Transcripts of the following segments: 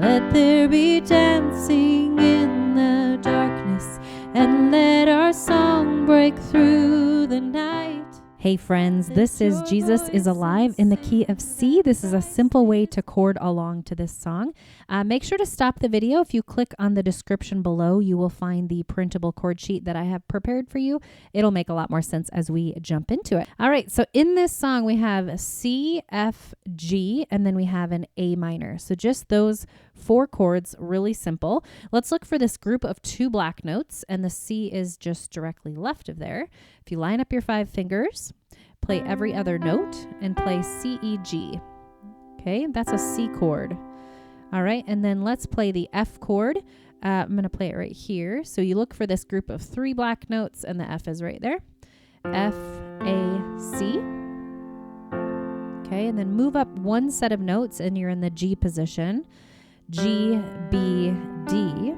Let there be dancing in the darkness, and let our song break through the night. Hey friends, this is Jesus is Alive in the key of C. This is a simple way to chord along to this song. Make sure to stop the video. If you click on the description below, you will find the printable chord sheet that I have prepared for you. It'll make a lot more sense as we jump into it. All right, so in this song we have C, F, G, and then we have an A minor. So just those 4 chords, really simple. Let's look for this group of 2 black notes, and the C is just directly left of there. If you line up your 5 fingers, play every other note and play C, E, G. Okay, that's a C chord. All right, and then let's play the F chord. I'm going to play it right here. So you look for this group of 3 black notes, and the F is right there. F, A, C. Okay, and then move up 1 set of notes, and you're in the G position. G, B, D.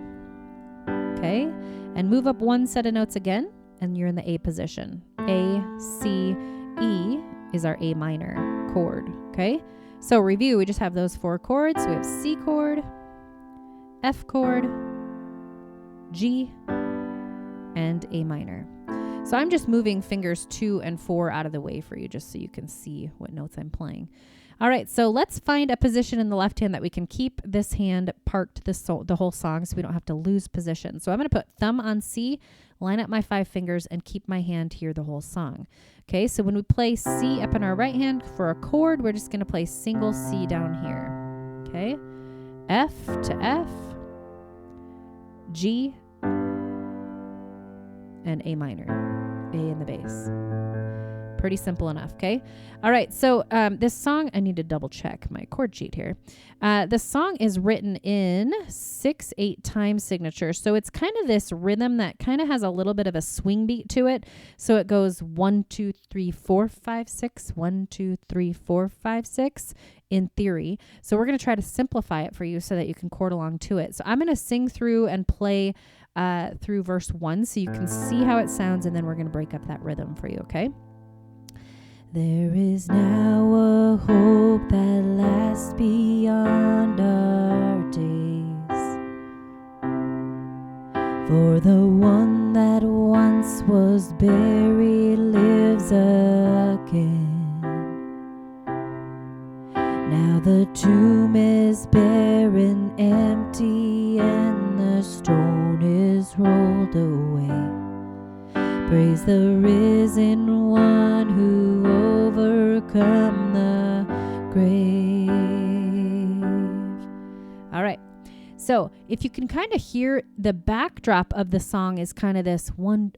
Okay, and move up 1 set of notes again, and you're in the A position. A, C, E is our A minor chord. Okay, so review, we just have those 4 chords. So we have C chord, F chord, G, and A minor. So I'm just moving fingers 2 and 4 out of the way for you, just so you can see what notes I'm playing. All right, so let's find a position in the left hand that we can keep this hand parked the whole song so we don't have to lose position. So I'm going to put thumb on C, line up my 5 fingers, and keep my hand here the whole song. Okay, so when we play C up in our right hand for a chord, we're just going to play single C down here. Okay, F to F, G, and A minor, A in the bass. Pretty simple enough, okay? All right, so this song, I need to double check my chord sheet here. The song is written in 6/8 time signature. So it's kind of this rhythm that kind of has a little bit of a swing beat to it. So it goes 1, 2, 3, 4, 5, 6, 1, 2, 3, 4, 5, 6 in theory. So we're going to try to simplify it for you so that you can chord along to it. So I'm going to sing through and play through verse 1 so you can see how it sounds, and then we're going to break up that rhythm for you, okay? There is now a hope that lasts beyond our days, for the one that once was buried lives again. Now the tomb is barren, empty, and the stone is rolled away. Praise the risen one who overcome the grave. All right. So if you can kind of hear the backdrop of the song is kind of this 1,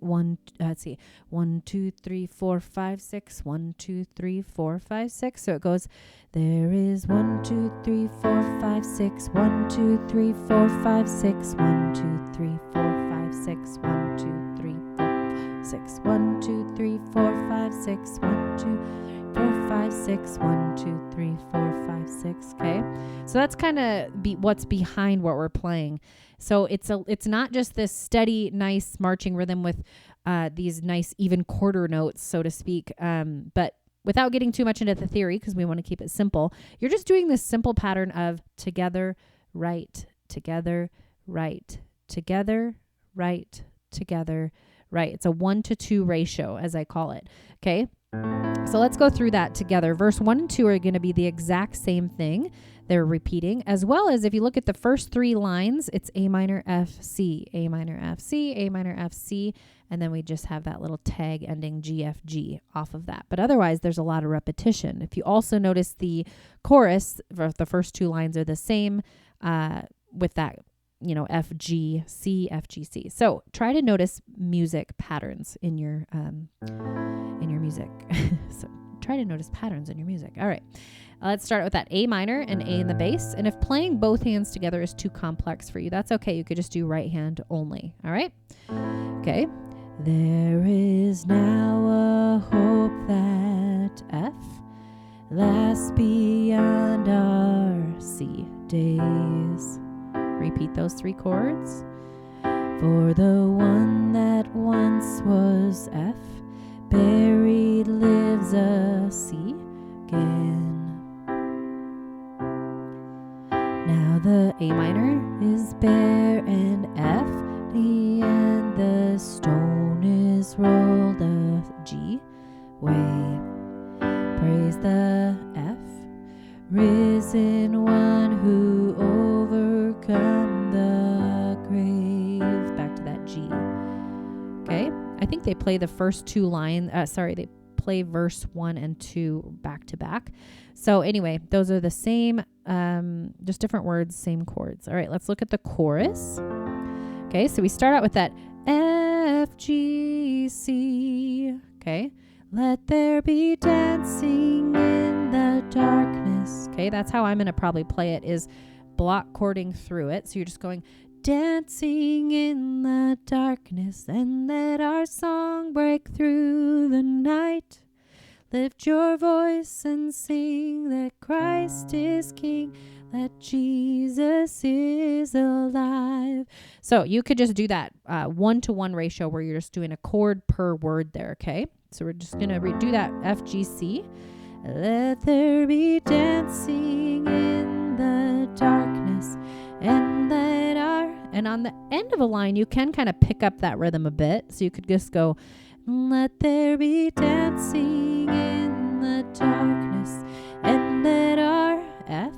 2, 3, 4, 5, 6, 1, 2, 3, 4, 5, 6. So it goes, there is 1, 2, 3, 4, 5, 6, 1, 2, 3, 4, 5, 6, 1, 2, 3, 4, 5, 6, 1, 2, 3, 4, 6, 1, 2, 3, 4, 5, 6, 1, 2, 4, 5, 6, 1, 2, 3, 4, 5, 6. Okay, so that's kind of what's behind what we're playing. So it's not just this steady, nice marching rhythm with these nice even quarter notes, so to speak. But without getting too much into the theory, because we want to keep it simple, you're just doing this simple pattern of together, right, together, right, together, right, together, right. It's a 1-to-2 ratio, as I call it. Okay. So let's go through that together. Verse 1 and 2 are going to be the exact same thing. They're repeating, as well as if you look at the first 3 lines, it's A minor, F, C, A minor, F, C, A minor, F, C, and then we just have that little tag ending G, F, G off of that. But otherwise, there's a lot of repetition. If you also notice the chorus, the first 2 lines are the same with that, F, G, C, F, G, C. So try to notice music patterns in your music. So try to notice patterns in your music. All right. Let's start with that A minor and A in the bass. And if playing both hands together is too complex for you, that's okay. You could just do right hand only. All right. Okay. There is now a hope that F lasts beyond our C days. Repeat those 3 chords. For the one that once was F, buried lives a C again. Now the A minor is bare and F, D, and the stone is rolled a G way. Praise the F, risen one who overcome the grave. Back to that G. Okay, I think they play the first two lines. They play verse 1 and 2 back to back. So anyway, those are the same, just different words, same chords. All right, let's look at the chorus. Okay, so we start out with that F, G, C. Okay, let there be dancing in the darkness. Okay, that's how I'm going to probably play it, is block chording through it. So you're just going dancing in the darkness, and let our song break through the night. Lift your voice and sing that Christ is King, that Jesus is alive. So you could just do that 1-to-1 ratio where you're just doing a chord per word there, okay? So we're just going to redo that F, G, C. Let there be dancing in the darkness, and on the end of a line, you can kind of pick up that rhythm a bit. So you could just go, let there be dancing in the darkness, and let our F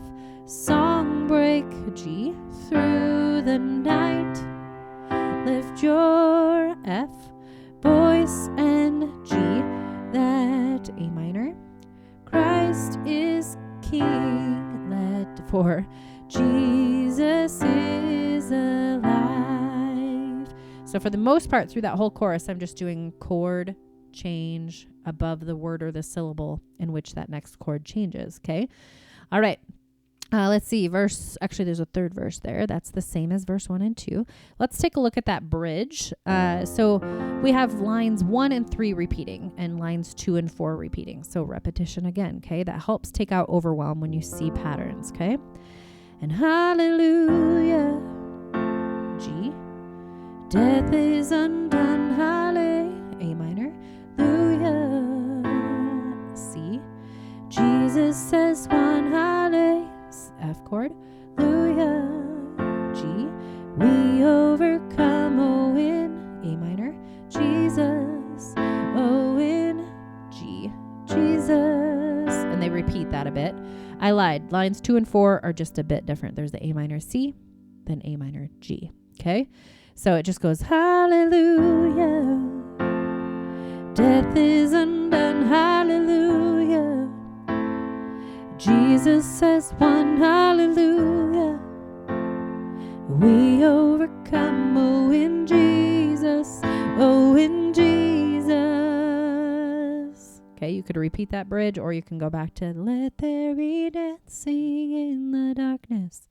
song break G through the night. Lift your F voice and G, that A minor. Christ is King, let for Jesus is alive. So for the most part through that whole chorus, I'm just doing chord change above the word or the syllable in which that next chord changes. Okay. All right. Let's see. There's a third verse there. That's the same as verse 1 and 2. Let's take a look at that bridge. So we have lines 1 and 3 repeating and lines 2 and 4 repeating. So repetition again. Okay. That helps take out overwhelm when you see patterns. Okay. And hallelujah, G. Death is undone, hallelujah, A minor, hallelujah, C. Jesus says one, hallelujah, F chord, hallelujah, G. We overcome, oh, in A minor, Jesus, oh, in G, Jesus. And they repeat that a bit. I lied. Lines 2 and 4 are just a bit different. There's the A minor C, then A minor G. Okay? So it just goes, hallelujah. Death is undone, hallelujah. Jesus says one, hallelujah. We overcome, oh, in Jesus, oh, in Jesus. Okay, you could repeat that bridge, or you can go back to let there be dancing in the darkness.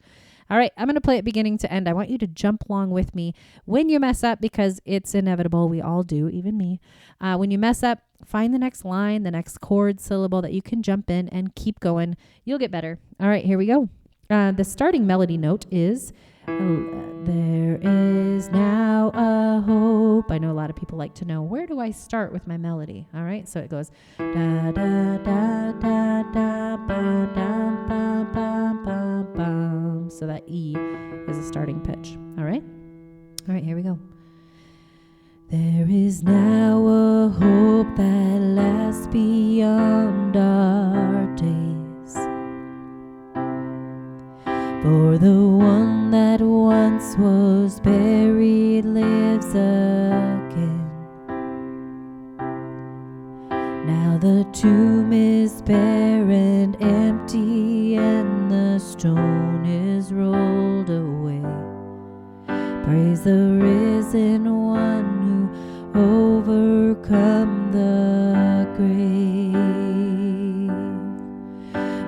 All right, I'm going to play it beginning to end. I want you to jump along with me when you mess up, because it's inevitable. We all do, even me. When you mess up, find the next line, the next chord syllable that you can jump in and keep going. You'll get better. All right, here we go. The starting melody note is, there is now a hope. I know a lot of people like to know, where do I start with my melody? All right, so it goes da da da da da ba da ba ba ba ba. So that E is a starting pitch. All right, here we go. There is now a hope that lasts beyond our days. For the one that once was buried lives again. Now the tomb is bare and empty, and the stone is rolled away. Praise the risen one who overcome the grave.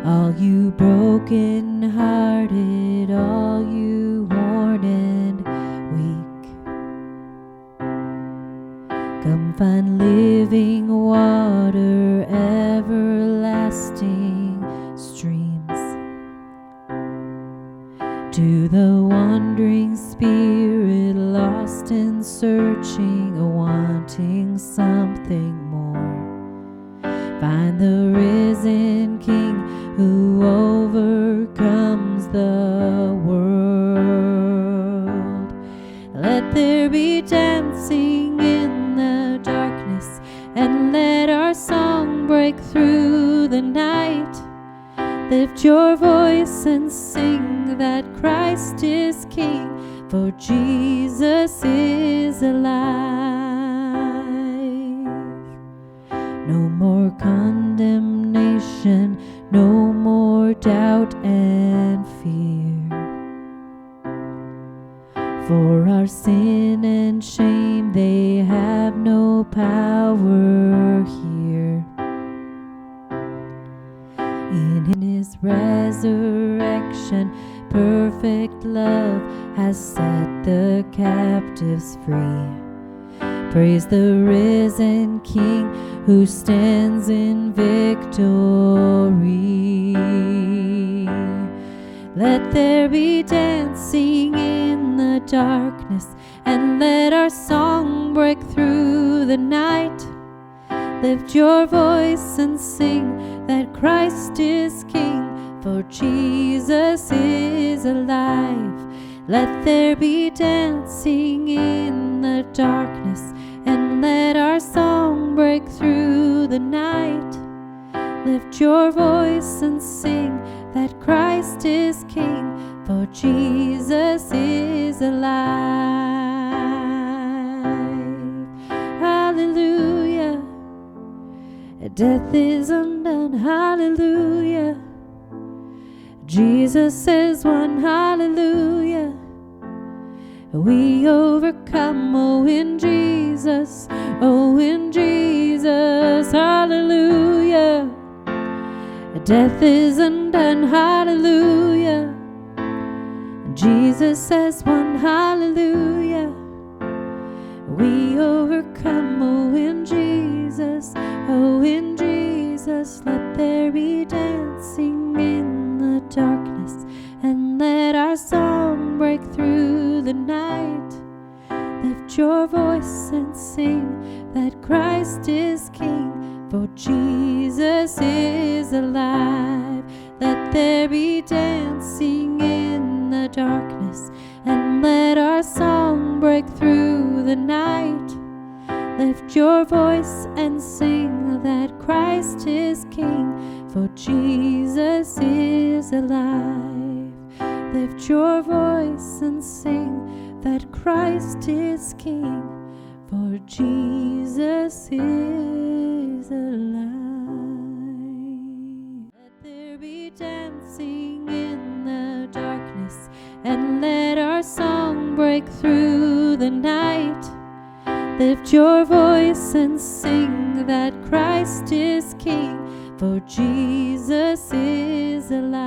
All you broken-hearted, all you worn and weak, come find living water, everlasting streams. To the wandering spirit, lost and searching, wanting something more, find the risen King who overcomes the world. be dancing in the darkness, and let our song break through the night. Lift your voice and sing that Christ is King, for Jesus is alive. No more condemnation, no more doubt and fear. For our sin and shame, they have no power here. In His resurrection, perfect love has set the captives free. Praise the risen King who stands in victory. Let there be dancing in the darkness, and let our song break through the night. Lift your voice and sing that Christ is King, for Jesus is alive. Let there be dancing in the darkness, and let our song break through the night. Lift your voice and sing that Christ is King, for Jesus is alive. Hallelujah. Death is undone. Hallelujah. Jesus is won. Hallelujah. We overcome, oh in Jesus, oh in Jesus, hallelujah. Death is undone, hallelujah. Jesus has won, hallelujah. We overcome, oh in Jesus, oh in Jesus. Let there be dancing in the darkness, and let our song break through the night. Lift your voice and sing that Christ is King, for Jesus is alive. Let there be dancing in the darkness, and let our song break through the night. Lift your voice and sing that Christ is King, for Jesus is alive. Lift your voice and sing that Christ is King, for Jesus is alive. Let there be dancing in the darkness, and let our song break through the night. Lift your voice and sing that Christ is King, for Jesus is alive.